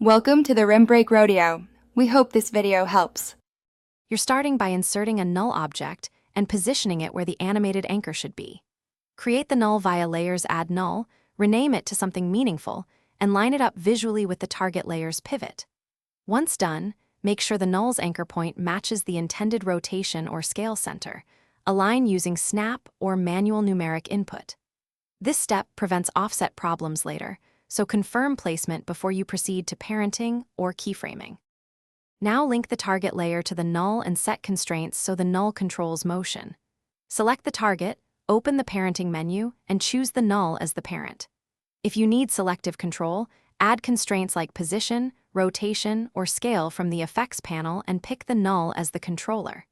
Welcome to the Rim Break Rodeo. We hope this video helps. You're starting by inserting a null object and positioning it where the animated anchor should be. Create the null via layers add null, rename it to something meaningful, and line it up visually with the target layer's pivot. Once done, make sure the null's anchor point matches the intended rotation or scale center. Align using snap or manual numeric input. This step prevents offset problems later, so confirm placement before you proceed to parenting or keyframing. Now link the target layer to the null and set constraints so the null controls motion. Select the target, open the parenting menu, and choose the null as the parent. If you need selective control, add constraints like position, rotation, or scale from the effects panel and pick the null as the controller.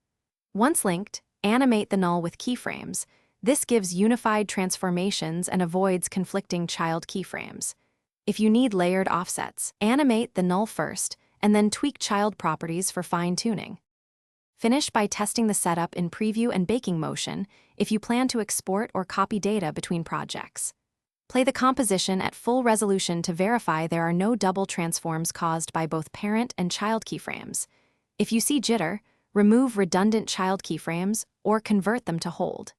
Once linked, animate the null with keyframes. This gives unified transformations and avoids conflicting child keyframes. If you need layered offsets, animate the null first, and then tweak child properties for fine-tuning. Finish by testing the setup in Preview and Baking Motion if you plan to export or copy data between projects. Play the composition at full resolution to verify there are no double transforms caused by both parent and child keyframes. If you see jitter, remove redundant child keyframes or convert them to hold.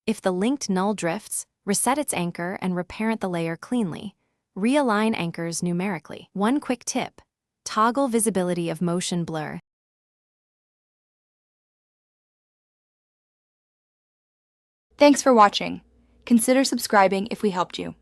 If the linked null drifts, reset its anchor and reparent the layer cleanly. Realign anchors numerically. One quick tip: toggle visibility of motion blur. Thanks for watching. Consider subscribing if we helped you.